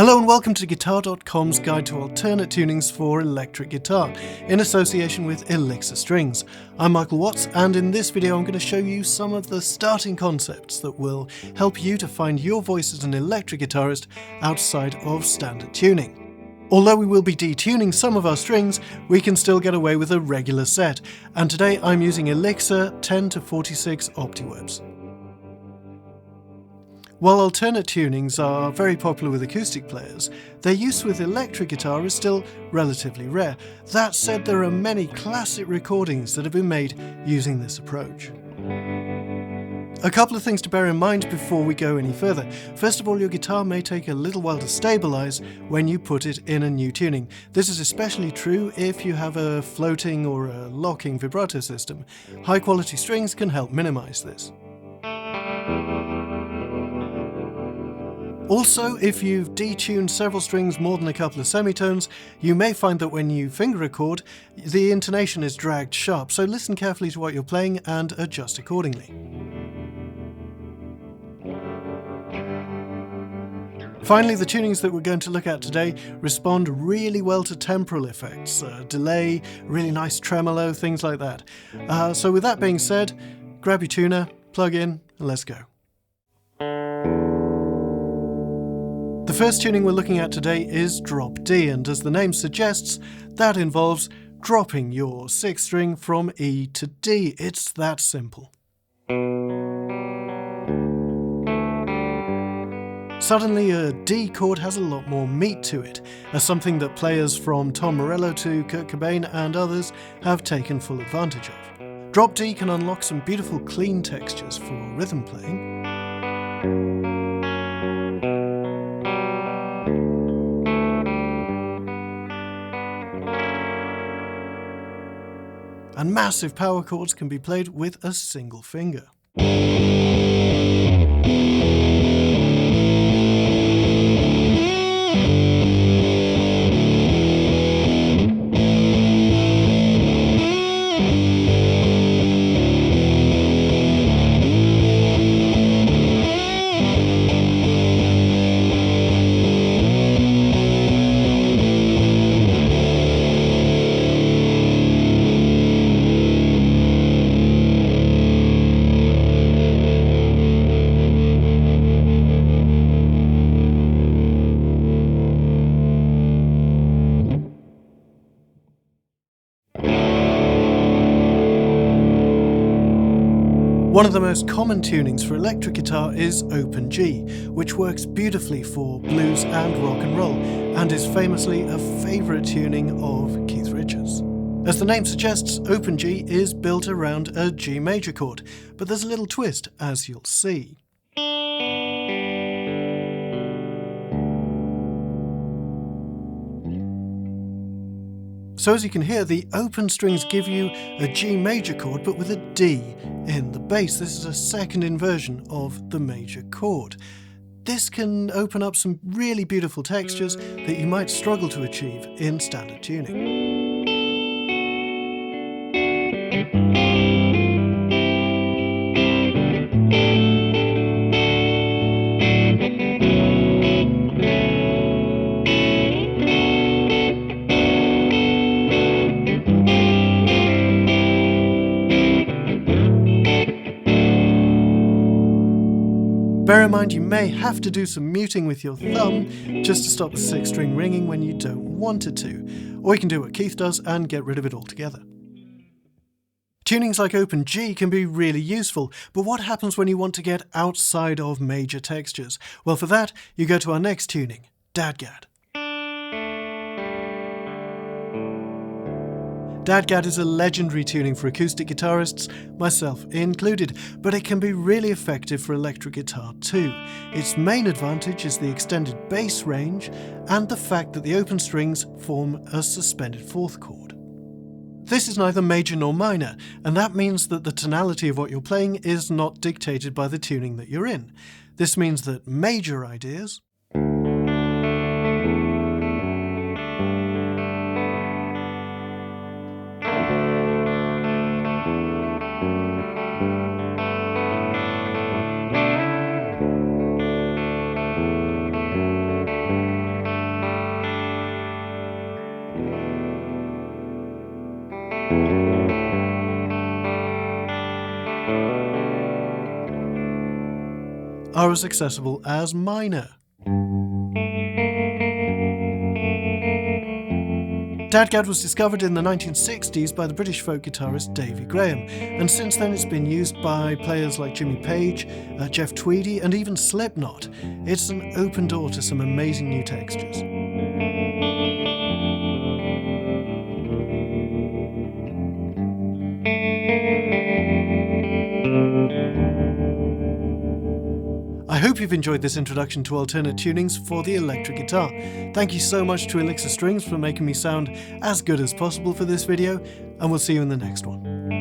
Hello and welcome to Guitar.com's guide to alternate tunings for electric guitar, in association with Elixir Strings. I'm Michael Watts, and in this video I'm going to show you some of the starting concepts that will help you to find your voice as an electric guitarist outside of standard tuning. Although we will be detuning some of our strings, we can still get away with a regular set, and today I'm using Elixir 10 to 46 Optiwebs. While alternate tunings are very popular with acoustic players, their use with electric guitar is still relatively rare. That said, there are many classic recordings that have been made using this approach. A couple of things to bear in mind before we go any further. First of all, your guitar may take a little while to stabilize when you put it in a new tuning. This is especially true if you have a floating or a locking vibrato system. High quality strings can help minimize this. Also, if you've detuned several strings more than a couple of semitones, you may find that when you finger record, the intonation is dragged sharp, so listen carefully to what you're playing and adjust accordingly. Finally, the tunings that we're going to look at today respond really well to temporal effects, delay, really nice tremolo, things like that. So with that being said, grab your tuner, plug in, and let's go. The first tuning we're looking at today is Drop D, and as the name suggests, that involves dropping your 6th string from E to D. It's that simple. Suddenly, a D chord has a lot more meat to it, as something that players from Tom Morello to Kurt Cobain and others have taken full advantage of. Drop D can unlock some beautiful clean textures for rhythm playing. And massive power chords can be played with a single finger. One of the most common tunings for electric guitar is Open G, which works beautifully for blues and rock and roll, and is famously a favourite tuning of Keith Richards. As the name suggests, Open G is built around a G major chord, but there's a little twist, as you'll see. So as you can hear, the open strings give you a G major chord, but with a D in the bass. This is a second inversion of the major chord. This can open up some really beautiful textures that you might struggle to achieve in standard tuning. Bear in mind you may have to do some muting with your thumb just to stop the 6th string ringing when you don't want it to, or you can do what Keith does and get rid of it altogether. Tunings like Open G can be really useful, but what happens when you want to get outside of major textures? Well, for that, you go to our next tuning, DADGAD. DADGAD is a legendary tuning for acoustic guitarists, myself included, but it can be really effective for electric guitar too. Its main advantage is the extended bass range and the fact that the open strings form a suspended 4th chord. This is neither major nor minor, and that means that the tonality of what you're playing is not dictated by the tuning that you're in. This means that major ideas are as accessible as minor. DADGAD was discovered in the 1960s by the British folk guitarist Davy Graham, and since then it's been used by players like Jimmy Page, Jeff Tweedy, and even Slipknot. It's an open door to some amazing new textures. I hope you've enjoyed this introduction to alternate tunings for the electric guitar. Thank you so much to Elixir Strings for making me sound as good as possible for this video, and we'll see you in the next one.